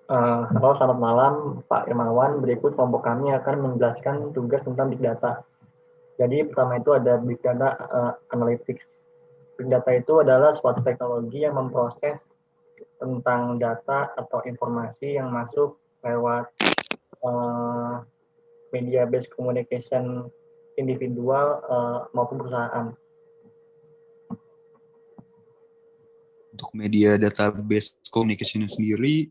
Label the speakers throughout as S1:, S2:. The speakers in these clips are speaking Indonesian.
S1: Halo, selamat malam Pak Irmawan. Berikut kelompok kami akan menjelaskan tugas tentang Big Data. Jadi pertama itu ada Big Data Analytics. Big Data itu adalah suatu teknologi yang memproses tentang data atau informasi yang masuk lewat media based communication individual maupun perusahaan.
S2: Untuk media database communication sendiri,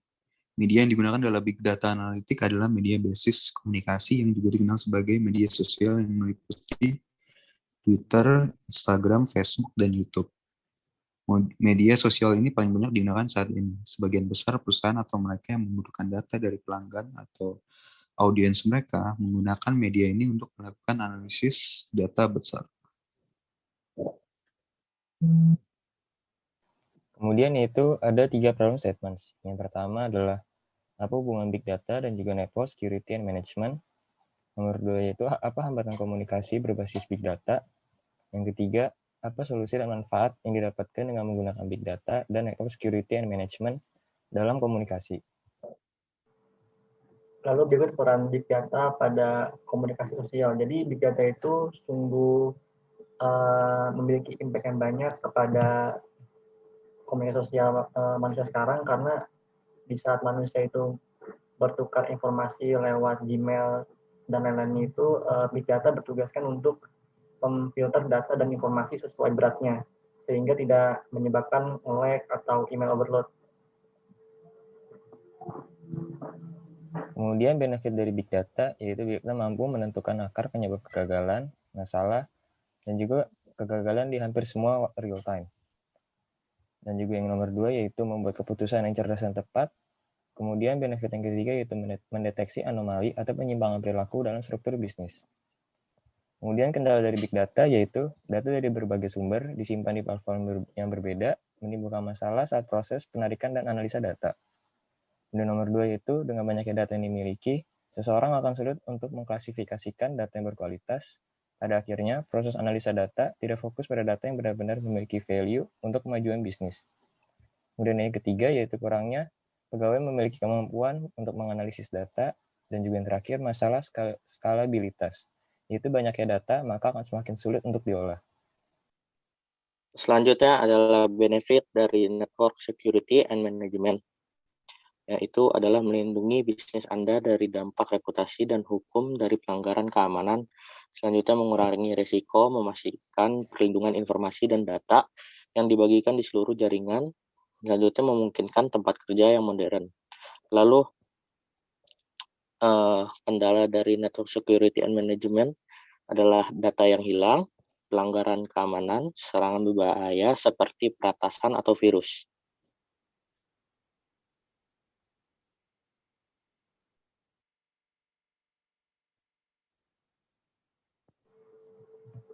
S2: media yang digunakan dalam Big Data Analytics adalah media basis komunikasi yang juga dikenal sebagai media sosial yang meliputi Twitter, Instagram, Facebook, dan YouTube. Media sosial ini paling banyak digunakan saat ini. Sebagian besar perusahaan atau mereka yang membutuhkan data dari pelanggan atau audiens mereka menggunakan media ini untuk melakukan analisis data besar.
S3: Kemudian yaitu ada 3 problem statements. Yang pertama adalah apa hubungan Big Data dan juga Network Security and Management. Nomor 2 yaitu apa hambatan komunikasi berbasis Big Data. Yang ketiga, apa solusi dan manfaat yang didapatkan dengan menggunakan Big Data dan Network Security and Management dalam komunikasi.
S1: Lalu berikut peran Big Data pada komunikasi sosial. Jadi Big Data itu sungguh memiliki impact yang banyak kepada komunikasi sosial manusia sekarang, karena di saat manusia itu bertukar informasi lewat Gmail dan lain-lain itu, Big Data bertugaskan untuk memfilter data dan informasi sesuai beratnya, sehingga tidak menyebabkan lag atau email overload.
S3: Kemudian benefit dari Big Data yaitu Big Data mampu menentukan akar penyebab kegagalan, masalah, dan juga kegagalan di hampir semua real time. Dan juga yang nomor 2 yaitu membuat keputusan yang cerdas dan tepat. Kemudian benefit yang ketiga yaitu mendeteksi anomali atau penyimpangan perilaku dalam struktur bisnis. Kemudian kendala dari Big Data yaitu data dari berbagai sumber disimpan di platform yang berbeda, menimbulkan masalah saat proses penarikan dan analisa data. Dan nomor 2 yaitu dengan banyaknya data yang dimiliki, seseorang akan sulit untuk mengklasifikasikan data yang berkualitas. Pada akhirnya, proses analisa data tidak fokus pada data yang benar-benar memiliki value untuk kemajuan bisnis. Kemudian yang ketiga yaitu kurangnya pegawai memiliki kemampuan untuk menganalisis data, dan juga yang terakhir masalah skalabilitas, yaitu banyaknya data maka akan semakin sulit untuk diolah.
S4: Selanjutnya adalah benefit dari Network Security and Management, yaitu adalah melindungi bisnis Anda dari dampak reputasi dan hukum dari pelanggaran keamanan. Selanjutnya mengurangi risiko, memastikan perlindungan informasi dan data yang dibagikan di seluruh jaringan. Selanjutnya memungkinkan tempat kerja yang modern. Lalu kendala dari Network Security and Management adalah data yang hilang, pelanggaran keamanan, serangan berbahaya seperti peretasan atau virus.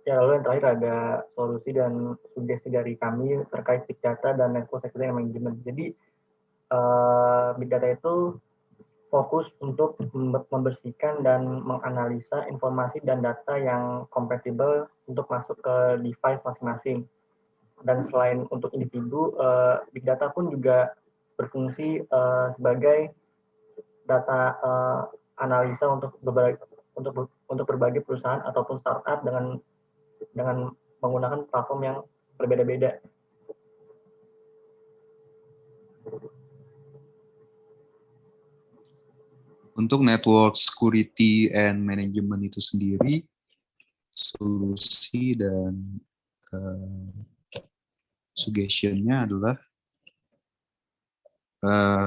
S1: Ya, lalu yang terakhir ada solusi dan sugesti dari kami terkait Big Data dan Network Security Management. Jadi Big Data itu fokus untuk membersihkan dan menganalisa informasi dan data yang kompatibel untuk masuk ke device masing-masing. Dan selain untuk individu, Big Data pun juga berfungsi sebagai data analisa untuk berbagai perusahaan ataupun startup dengan menggunakan platform yang berbeda-beda.
S2: Untuk network security and management itu sendiri, solusi dan suggestion-nya adalah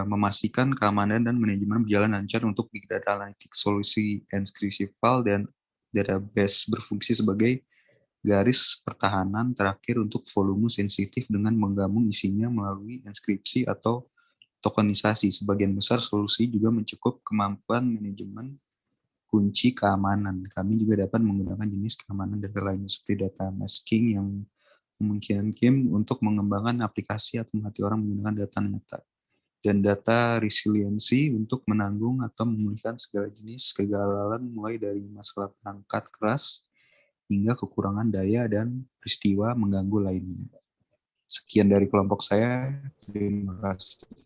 S2: memastikan keamanan dan manajemen berjalan lancar untuk Big Data Analytics. Solusi inscriptive file dan database berfungsi sebagai garis pertahanan terakhir untuk volume sensitif dengan menggabung isinya melalui inskripsi atau tokenisasi. Sebagian besar solusi juga mencakup kemampuan manajemen kunci keamanan. Kami juga dapat menggunakan jenis keamanan data lainnya seperti data masking yang memungkinkan untuk mengembangkan aplikasi atau melatih orang menggunakan data nyata, dan data resiliency untuk menanggung atau memulihkan segala jenis kegagalan mulai dari masalah perangkat keras hingga kekurangan daya dan peristiwa mengganggu lainnya. Sekian dari kelompok saya. Terima kasih.